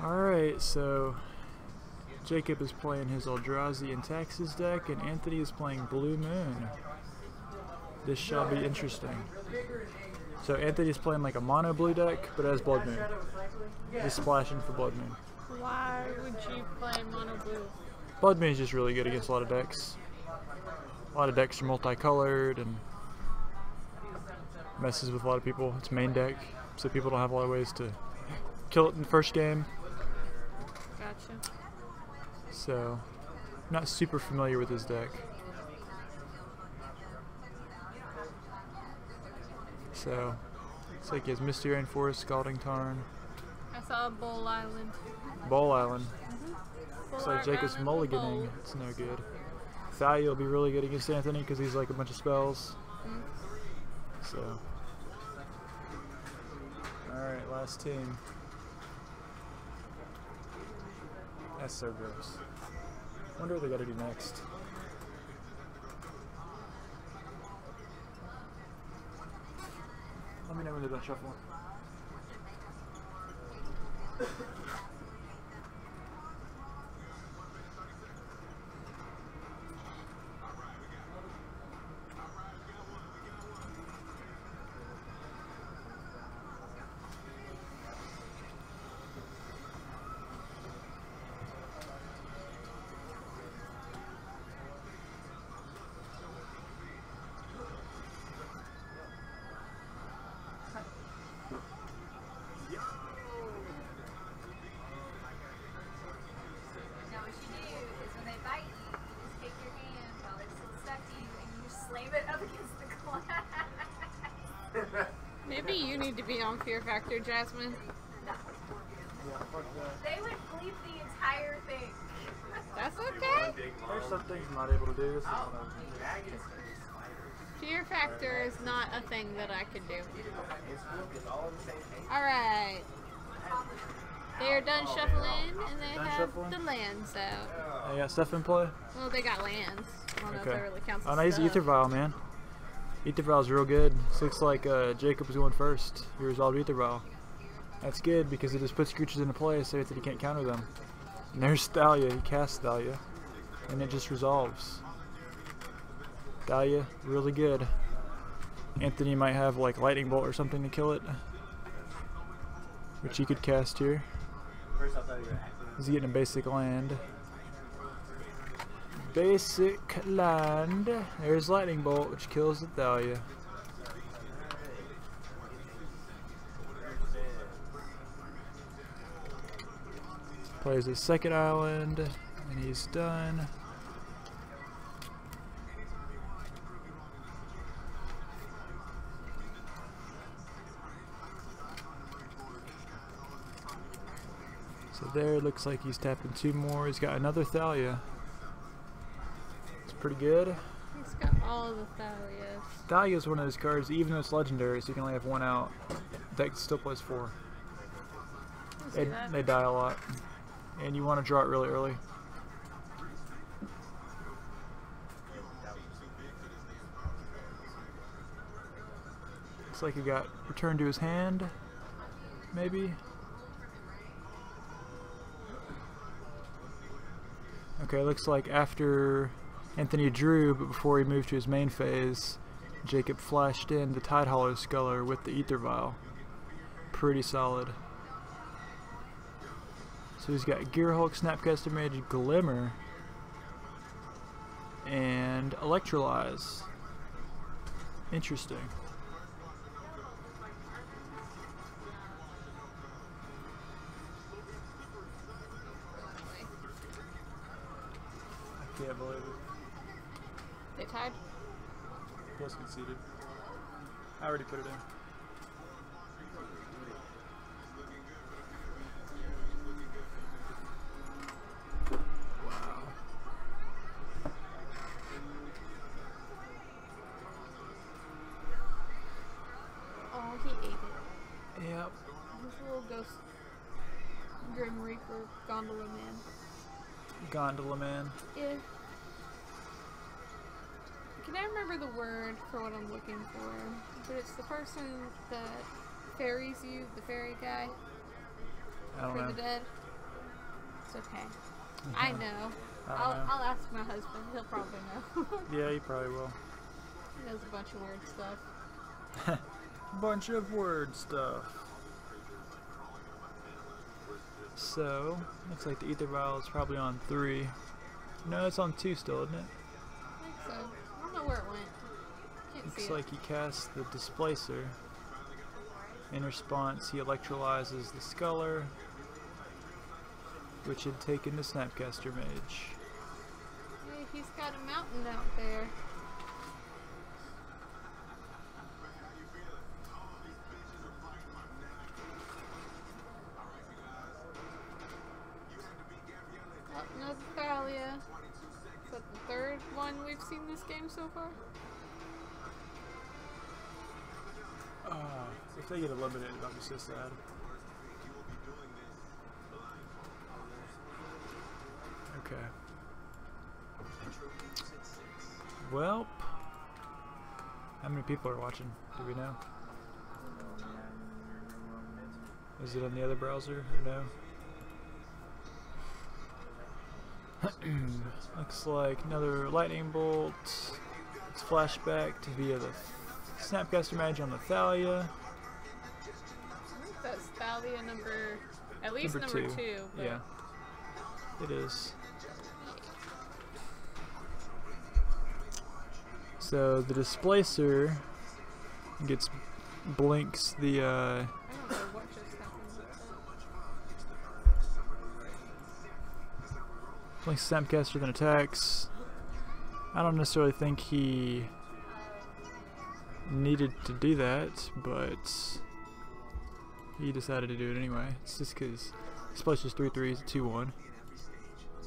Alright, so Jacob is playing his Eldrazi and Taxes deck, and Anthony is playing Blue Moon. This shall be interesting. So Anthony is playing like a mono blue deck, but it has Blood Moon. Just splashing for Blood Moon. Why would you play mono blue? Blood Moon is just really good against a lot of decks. A lot of decks are multicolored and messes with a lot of people. It's main deck, so people don't have a lot of ways to kill it in the first game. Gotcha. So, not super familiar with his deck. So, it's like he has Misty Rainforest, Scalding Tarn. I saw Bowl Island. Bowl Island. Mm-hmm. Looks like Jacob's mulliganing. It's no good. Thalia will be really good against Anthony because he's like a bunch of spells. Mm-hmm. So. Alright, last team. That's so gross. Wonder what they gotta do next. Let me know when they're done shuffling. Maybe you need to be on Fear Factor, Jasmine. No. They would bleep the entire thing. That's okay. There's some things I'm not able to do. Fear Factor is not a thing that I could do. Alright. They are done shuffling and they have the lands out. They got stuff in play? Well, they got lands. I don't know if that really counts as Oh, no, he's stuff. Ether Vial, man. Ether Vial's real good. This looks like Jacob was going first. He resolved Ether Vial. That's good because it just puts creatures into play so that he can't counter them. And there's Thalia. He casts Thalia. And it just resolves. Thalia, really good. Anthony might have like Lightning Bolt or something to kill it. Which he could cast here. He's getting a basic land. Basic land. There's Lightning Bolt, which kills the Thalia. Plays a second island, and he's done. So there, it looks like he's tapping 2 more. He's got another Thalia. Pretty good. He's got all the Thalias. Thalia is one of those cards, even though it's legendary, so you can only have 1 out. Deck still plays 4. They die a lot. And you want to draw it really early. Looks like he got returned to his hand, maybe. Okay, looks like after Anthony drew, but before he moved to his main phase, Jacob flashed in the Tidehollow Sculler with the Ether Vial. Pretty solid. So he's got Gearhulk, Snapcaster Mage, Glimmer, and Electrolyze. Interesting. I can't believe it. They tied? Plus conceded. I already put it in. Wow. Oh, he ate it. Yep. His little ghost Grim Reaper Gondola Man. Gondola Man. Yeah. Can I remember the word for what I'm looking for? But it's the person that ferries you, the ferry guy I don't for know. the dead. It's okay. I know. I don't know. I'll ask my husband. He'll probably know. Yeah, he probably will. He knows a bunch of weird stuff. Bunch of word stuff. So, looks like the ether vial is probably on 3. No, it's on 2 still, isn't it? I think so. I don't know where it went. Can't Looks see like he casts the displacer. In response, he electrolyzes the sculler, which had taken the Snapcaster Mage. Hey, he's got a mountain out there. Oh, another Thalia. Is that the 3rd one we've seen this game so far? If they get eliminated, I'll be so sad. Okay. Well, how many people are watching? Do we know? Is it on the other browser or no? Looks like another lightning bolt. It's flashback to via the Snapcaster Mage on the Thalia. I think that's Thalia number, at least number 2. But Yeah, it is. So the displacer blinks the I don't know what just happened with that. blinks Snapcaster, then attacks. I don't necessarily think he needed to do that, but he decided to do it anyway. It's just because Displacer's 3/3 is 2/1,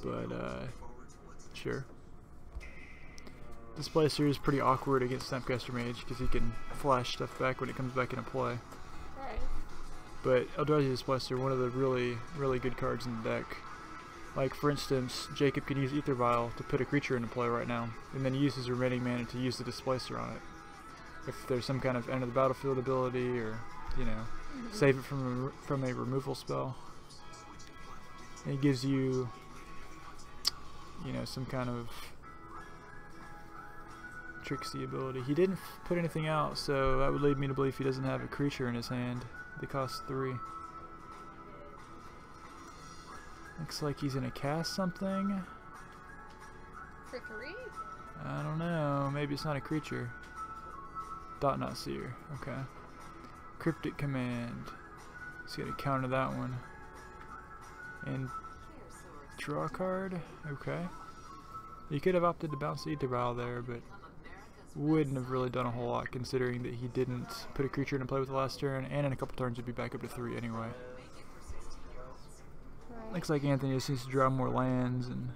but sure. Displacer is pretty awkward against Snapcaster Mage because he can flash stuff back when it comes back into play. Right. But Eldrazi Displacer, one of the really, really good cards in the deck. Like, for instance, Jacob can use Ether Vial to put a creature into play right now, and then use his remaining mana to use the Displacer on it. If there's some kind of end of the battlefield ability, or, you know, save it from a removal spell. And it gives you, you know, some kind of tricksy ability. He didn't put anything out, so that would lead me to believe he doesn't have a creature in his hand. They cost 3. Looks like he's gonna cast something. For 3? I don't know. Maybe it's not a creature. Dot not seer. Okay. Cryptic command. He's gonna counter that one. And draw a card. Okay. You could have opted to bounce the Ether Vial there, but wouldn't have really done a whole lot considering that he didn't put a creature into play with the last turn, and in a couple turns would be back up to 3 anyway. Right. Looks like Anthony just needs to draw more lands and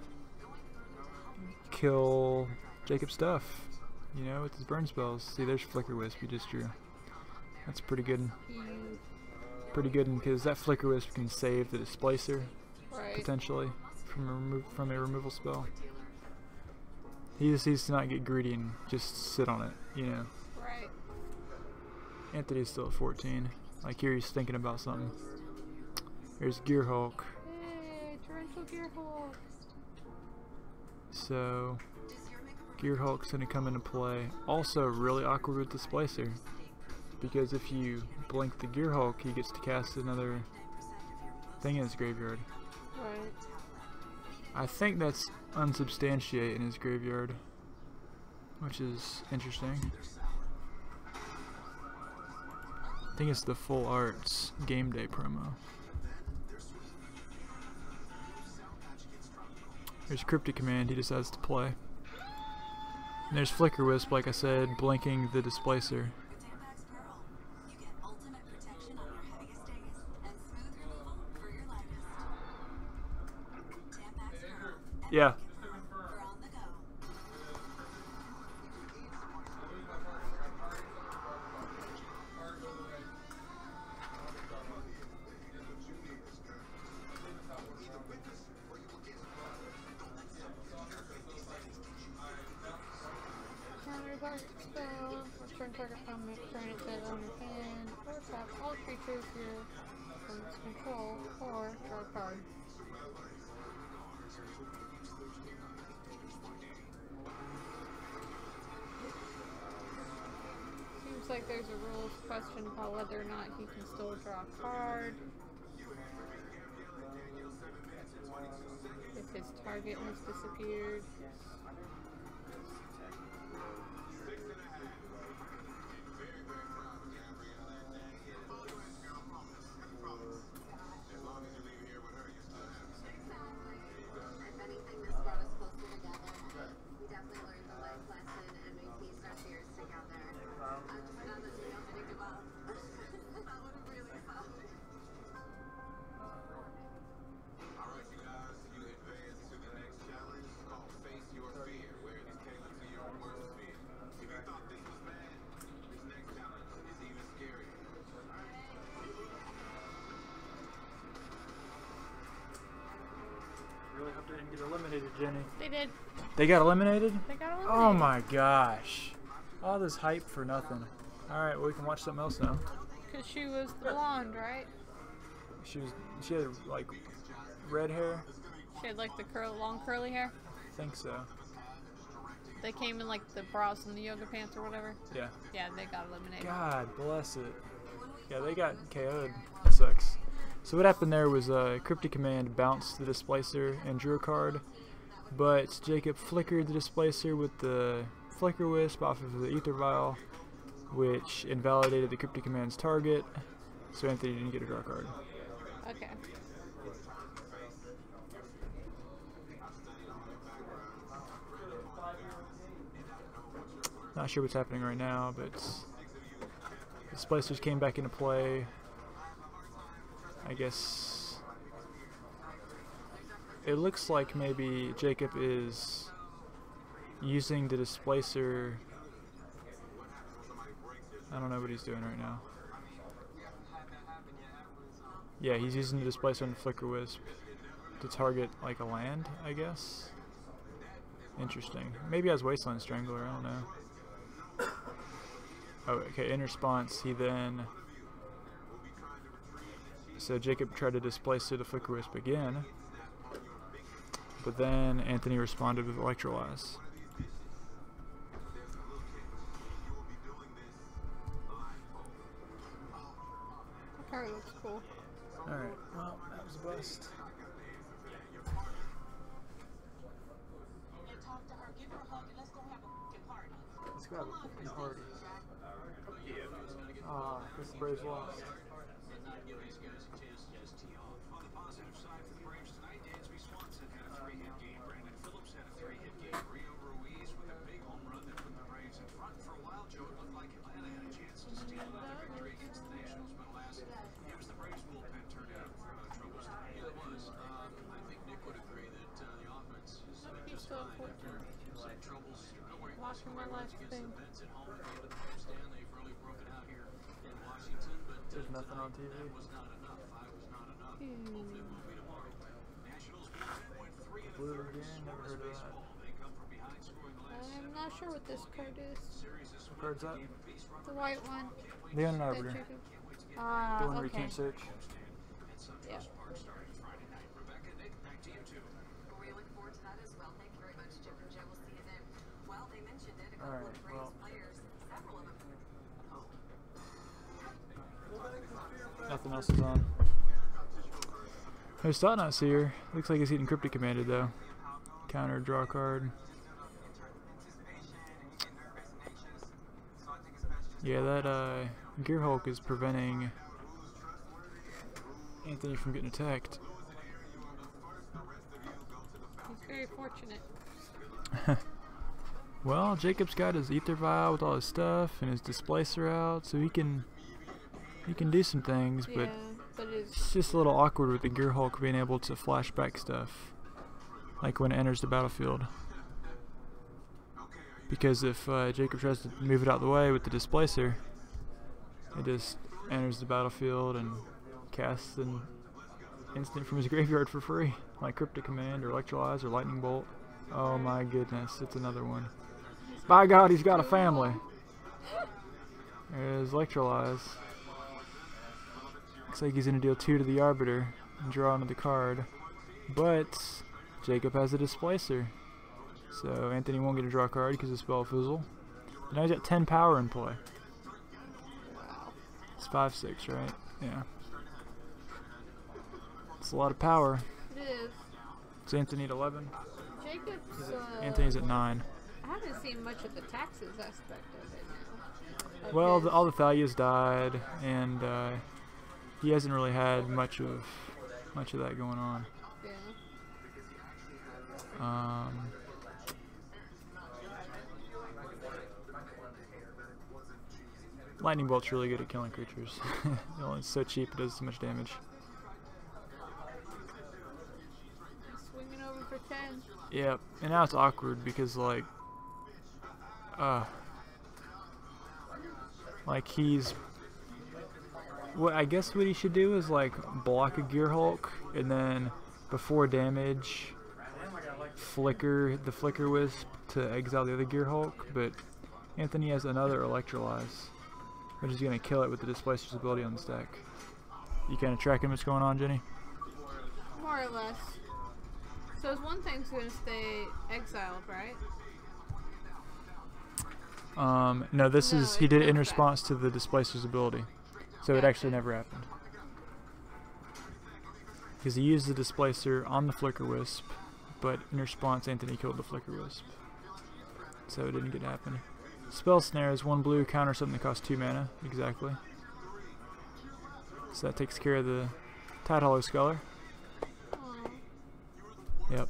kill Jacob's stuff, you know, with his burn spells. See, there's Flicker Wisp he just drew. That's pretty good. Pretty good because that Flicker Wisp can save the Displacer, Right. potentially, from a removal spell. He just needs to not get greedy and just sit on it, you know. Right. Anthony's still at 14. Like, here he's thinking about something. There's Gearhulk. Hey, Torrential Gearhulk. So, Gearhulk's gonna come into play. Also, really awkward with Displacer. Because if you blink the Gearhulk, he gets to cast another thing in his graveyard. Right. I think that's unsubstantiate in his graveyard, which is interesting. I think it's the Full Arts Game Day promo. There's Cryptic Command he decides to play. And there's Flicker Wisp, like I said, blinking the Displacer. Yeah. Counter dark spell. Return target permanent turn it on your hand. Or tap all creatures here from its control. Or draw a card. Seems like there's a rules question about whether or not he can still draw a card. If his target has disappeared. Really hope they didn't get eliminated, Jenny. They did. They got eliminated? They got eliminated. Oh my gosh. All this hype for nothing. Alright, well we can watch something else now. Because she was the blonde, right? She had like red hair? She had like the long curly hair. I think so. They came in like the bras and the yoga pants or whatever. Yeah. Yeah, they got eliminated. God bless it. Yeah, they got KO'd. That sucks. So what happened there was Cryptic Command bounced the Displacer and drew a card, but Jacob flickered the Displacer with the Flicker Wisp off of the Ether Vial, which invalidated the Cryptic Command's target, so Anthony didn't get to draw a card. Okay. Not sure what's happening right now, but Displacers came back into play. I guess it looks like maybe Jacob is using the Displacer. I don't know what he's doing right now. Yeah, he's using the Displacer and Flicker Wisp to target like a land, I guess. Interesting. Maybe he has Wasteland Strangler, I don't know. Oh, okay, in response, he then... So Jacob tried to displace the Flicker Wisp again, but then Anthony responded with Electrolyze. The card looks cool. Alright, well, that was a bust. Let's go have a party. Ah, because the Braves lost. Watching my last thing. There's nothing on TV. Blue again, never heard of that. I'm not sure what this card is. What card's that? The white one. The Unarbiter. Ah, The one where you okay. can't search. Yeah. Alright, well. Nothing else is on. There's Thought-Knot's here. Looks like he's getting Cryptic Commanded though. Counter, draw a card. Yeah, that Gear Hulk is preventing Anthony from getting attacked. He's very fortunate. Well, Jacob's got his Ether Vial with all his stuff and his Displacer out, so he can do some things, Yeah, but it's it's just a little awkward with the Gear Hulk being able to flashback stuff, like when it enters the battlefield. Because if Jacob tries to move it out of the way with the Displacer, it just enters the battlefield and casts an instant from his graveyard for free, like Cryptic Command or Electrolyze or Lightning Bolt. Oh my goodness, it's another one. By God, he's got a family. There's Electrolyze. Looks like he's going to deal 2 to the Arbiter and draw another card. But Jacob has a Displacer. So Anthony won't get to draw a card because of Spell Fizzle. And now he's got 10 power in play. Wow. It's 5/6, right? Yeah. It's a lot of power. It is. Does Anthony at 11? Jacob's. Anthony's at 9. I haven't seen much of the taxes aspect of it now. Well, all the Thalias died, and he hasn't really had much of that going on. Yeah. Lightning Bolt's really good at killing creatures. It's so cheap, it does so much damage. Swinging over for 10. Yep, and now it's awkward because he's I guess what he should do is like block a Gear Hulk and then before damage flicker the Flicker Wisp to exile the other Gear Hulk, but Anthony has another Electrolyze, which is going to kill it with the Displacer's ability on the stack. You kind of tracking what's going on, Jenny? More or less. So his one thing's going to stay exiled, right? No, this is he did it in after response to the Displacer's ability, so it actually never happened. Because he used the Displacer on the Flicker Wisp, but in response Anthony killed the Flicker Wisp. So it didn't get to happen. Spell Snare is 1 blue, counter something that costs 2 mana, exactly. So that takes care of the Tidehollow Sculler. Aww. Yep.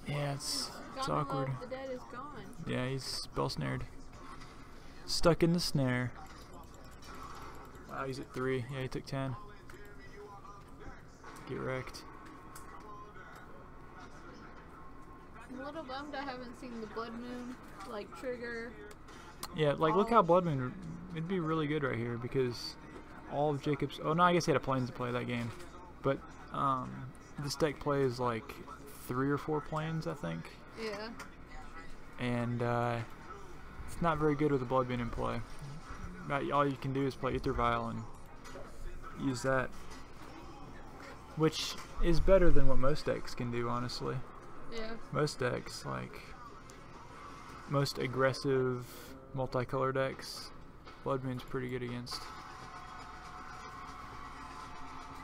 Yeah, it's awkward. The dead is gone. Yeah, he's spell snared. Stuck in the snare. Wow, he's at 3. Yeah, he took 10. Get wrecked. I'm a little bummed I haven't seen the Blood Moon like trigger. Yeah, like look how Blood Moon it'd be really good right here because all of Jacob's. Oh no, I guess he had a planes to play that game, but this deck plays like 3 or 4 planes, I think. Yeah. And it's not very good with the Blood Moon in play. All you can do is play Aether Vial and use that, which is better than what most decks can do, honestly. Yeah. Most decks, like most aggressive multicolor decks, Blood Moon's pretty good against.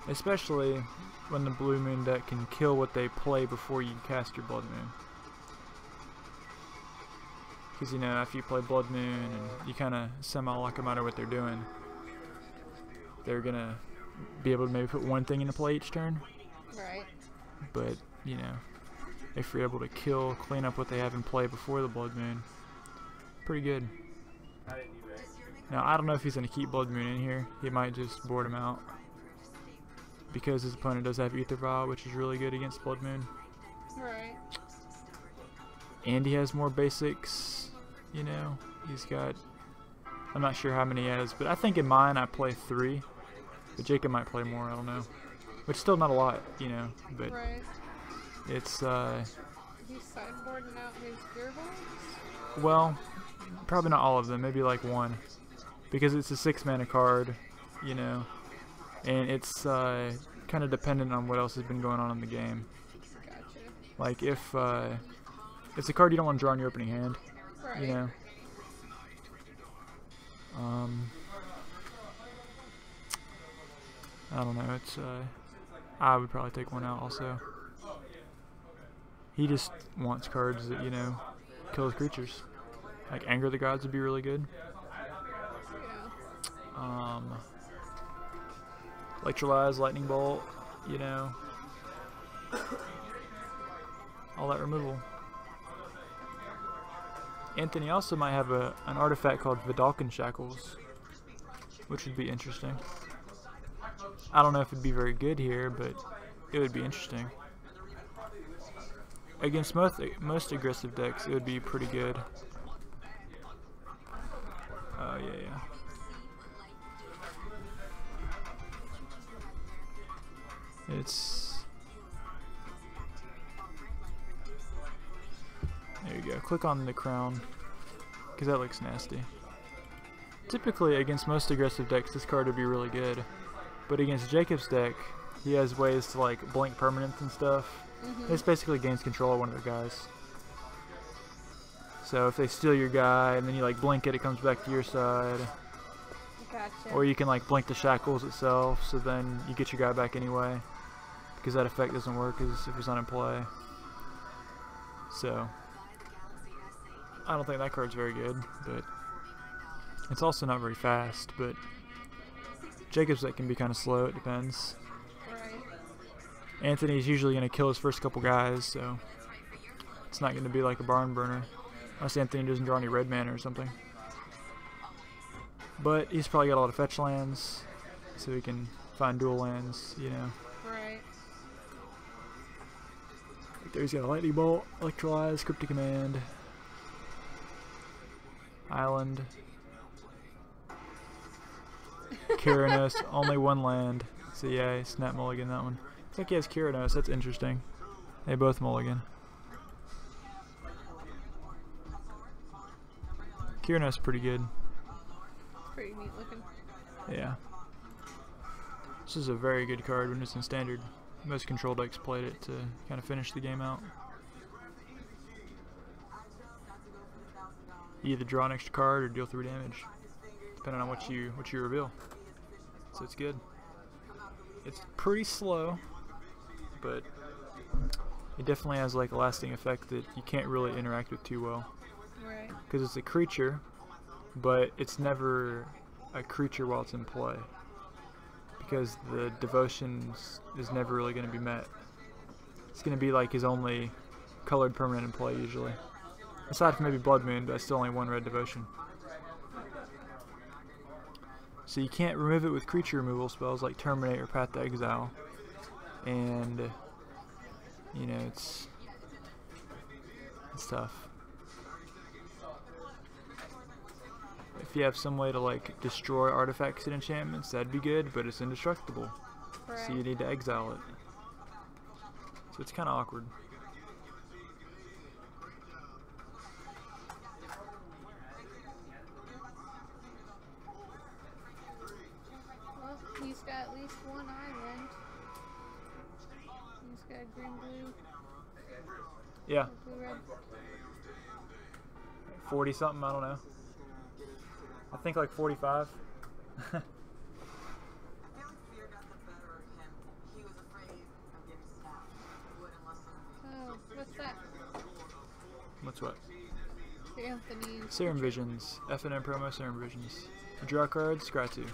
Especially when the Blue Moon deck can kill what they play before you cast your Blood Moon. Because, you know, if you play Blood Moon and you kind of semi-lock them out of what they're doing, they're going to be able to maybe put one thing into play each turn. Right. But, you know, if you're able to clean up what they have in play before the Blood Moon, pretty good. Now, I don't know if he's going to keep Blood Moon in here. He might just board him out. Because his opponent does have Aether Vial, which is really good against Blood Moon. Right. And he has more basics, you know. He's got, I'm not sure how many he has, but I think in mine I play 3. But Jacob might play more, I don't know. Which is still not a lot, you know, but Right. it's, He's sideboarding out his Gear Hulks? well, probably not all of them, maybe like 1. Because it's a 6 mana card, you know. And it's kind of dependent on what else has been going on in the game. Gotcha. Like if it's a card you don't want to draw in your opening hand, Right. you know. I don't know. It's I would probably take 1 out also. He just wants cards that, you know, kill his creatures. Like Anger of the Gods would be really good. Yeah. Electrolyze, Lightning Bolt, you know. All that removal. Anthony also might have an artifact called Vidalcan Shackles, which would be interesting. I don't know if it'd be very good here, but it would be interesting. Against most aggressive decks, it would be pretty good. Oh, yeah. There you go. Click on the crown, because that looks nasty. Typically, against most aggressive decks, this card would be really good. But against Jacob's deck, he has ways to like blink permanents and stuff. This basically gains control of one of their guys. So if they steal your guy and then you like blink it, it comes back to your side. Gotcha. Or you can like blink the shackles itself, so then you get your guy back anyway, because that effect doesn't work as if it's not in play. So I don't think that card's very good, but it's also not very fast. But Jacob's deck can be kind of slow. It depends. Right. Anthony's usually going to kill his first couple guys, so it's not going to be like a barn burner, unless Anthony doesn't draw any red mana or something. But he's probably got a lot of fetch lands, so he can find dual lands, you know. Right. Like there he's got a lightning bolt, electrolyze, cryptic command, island, Kyranos, only one land. So yeah, he snap mulligan that one. Looks like he has Kyranos, that's interesting. They both mulligan. Kyranos is pretty good. Pretty neat looking. Yeah. This is a very good card when it's in standard. Most control decks played it to kind of finish the game out. You either draw an extra card or deal 3 damage, depending on what you reveal. So it's good. It's pretty slow, but it definitely has like a lasting effect that you can't really interact with too well. Right. Because it's a creature, but it's never a creature while it's in play. Because the devotion is never really going to be met. It's going to be like his only colored permanent in play usually. Aside from maybe Blood Moon, but still only 1 red devotion. So you can't remove it with creature removal spells like Terminate or Path to Exile. And, you know, it's tough. If you have some way to like destroy artifacts and enchantments, that'd be good, but it's indestructible. Right. So you need to exile it. So it's kind of awkward. Well, he's got at least 1 island. He's got green, blue. Yeah. Blue, red. 40 something, I don't know. I think like 45. Oh, what's that? What's what? Anthony's. Serum Visions. FNM promo Serum Visions. You draw cards, scratch 2.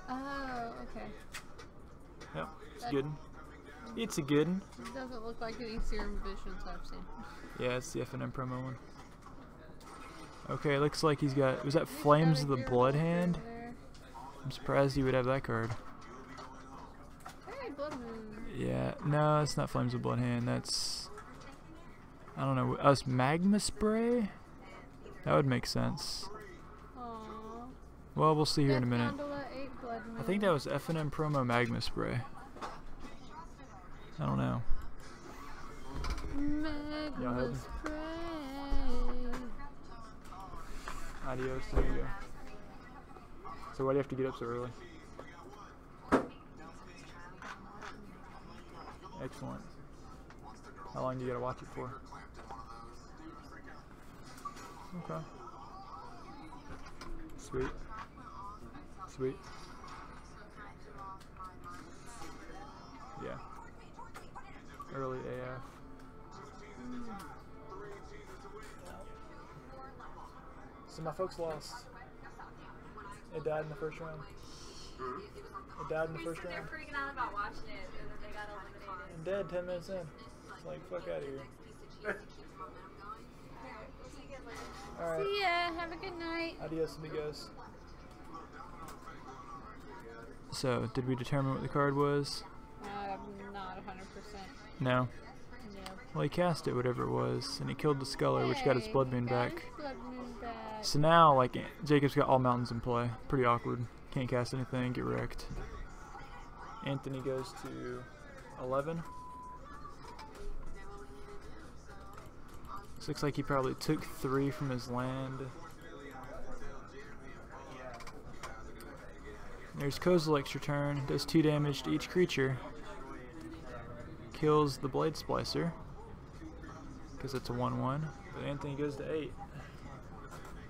Oh, okay. Yep, it's good. It's a good one. It doesn't look like any Serum Visions I've seen. Yeah, it's the FNM promo one. Okay, looks like he's got... Was that Flames of the Blood Hand? I'm surprised he would have that card. Hey, Blood Moon. Yeah, no, it's not Flames of the Blood Hand. That's... I don't know. Us Magma Spray? That would make sense. Aww. Well, we'll see here in a Death minute. Gondola, 8 Blood Moon. I think that was FNM promo Magma Spray. I don't know. Magma Spray. Adios, there you go. So why do you have to get up so early? Excellent. How long do you gotta watch it for? Okay. Sweet. Sweet. Yeah. Early AF. So my folks lost. It died in the first round. It died in the first round. They're freaking out about watching it, and then they got eliminated. I'm dead 10 minutes in. It's like, fuck out of here. Alright. See ya. Have a good night. Adios, amigos. So, did we determine what the card was? Not 100%. No. No. Well, he cast it, whatever it was, and he killed the Sculler, which got his Hey, Blood Moon got back. his Blood Moon back. So now, like, Jacob's got all mountains in play. Pretty awkward. Can't cast anything, get wrecked. Anthony goes to 11. This looks like he probably took 3 from his land. There's Kozilek's return. Does 2 damage to each creature. kills the Blade Splicer because it's a 1/1. But Anthony goes to 8.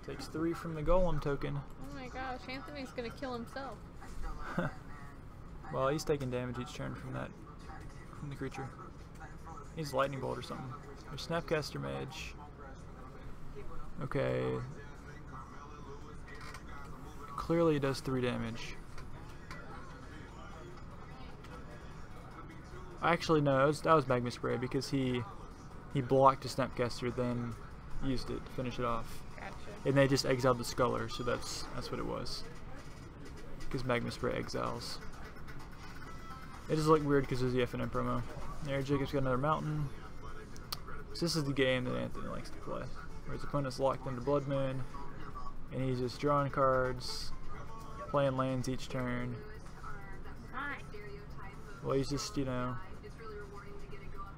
Takes 3 from the Golem token. Oh my gosh, Anthony's gonna kill himself. Well, he's taking damage each turn from the creature. He's Lightning Bolt or something. There's Snapcaster Mage. Okay. Clearly it does 3 damage. Actually, no, that was Magma Spray because he blocked a Snapcaster, then used it to finish it off. Gotcha. And they just exiled the Sculler, so that's what it was. Because Magma Spray exiles. It does look weird because there's the FNM promo. There, Jacob's got another mountain. So this is the game that Anthony likes to play, where his opponent's locked into Blood Moon, and he's just drawing cards, playing lands each turn. Right. Well, he's just, you know,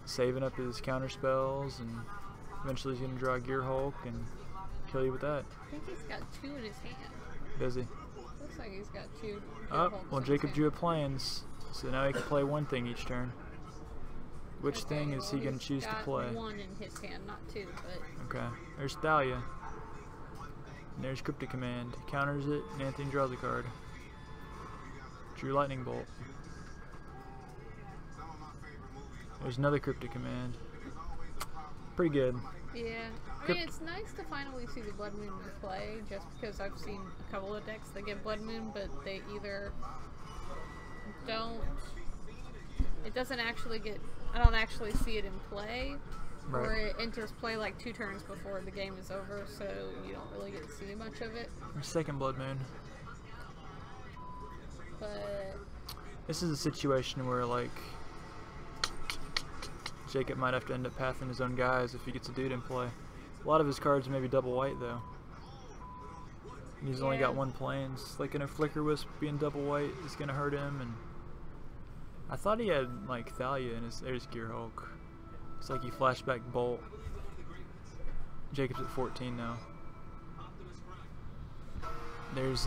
saving up his counter spells, and eventually he's going to draw a Gear Hulk and kill you with that. I think he's got 2 in his hand. Does he? Looks like he's got 2. Oh, well, Jacob drew a Plains, so now he can play 1 thing each turn. Which thing is he going to choose to play? 1 in his hand, not 2, but... Okay, there's Thalia. And there's Cryptic Command. Counters it, and Anthony draws a card. Drew Lightning Bolt. There's another Cryptic Command. Pretty good. Yeah, I mean, it's nice to finally see the Blood Moon in play, just because I've seen a couple of decks that get Blood Moon, but they either don't... It doesn't actually get... I don't actually see it in play, Right. or it enters play like 2 turns before the game is over, so you don't really get to see much of it. Second Blood Moon. But This is a situation where, like, Jacob might have to end up pathing his own guys if he gets a dude in play. A lot of his cards may be double white, though. And he's only got 1 Plains. Like, a Flicker Wisp being double white is going to hurt him, and I thought he had, like, Thalia in his... There's Gear Hulk. It's like he flashback Bolt. Jacob's at 14 now. There's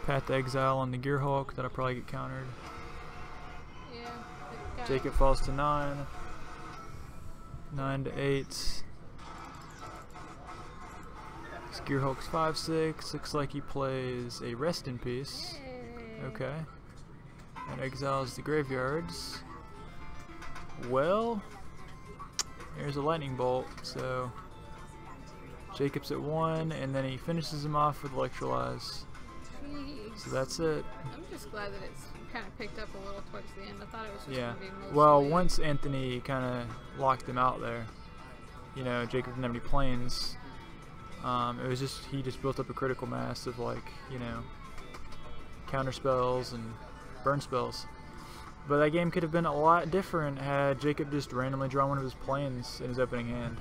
Path to Exile on the Gear Hulk that'll probably get countered. yeah, Jacob falls to 9. 9 to 8. Gear Hulk's 5/6. Looks like he plays a Rest in Peace. Yay. Okay. And exiles the graveyards. Well, there's a Lightning Bolt, so Jacob's at 1, and then he finishes him off with Electrolyze. Jeez. So that's it. I'm just glad that it's kind of picked up a little towards the end. I thought it was just Yeah. going to be mostly... Well, once Anthony kind of locked him out there, you know, Jacob didn't have any Plains. It was just, he just built up a critical mass of, like, you know, counter spells and burn spells. But that game could have been a lot different had Jacob just randomly drawn one of his Plains in his opening hand.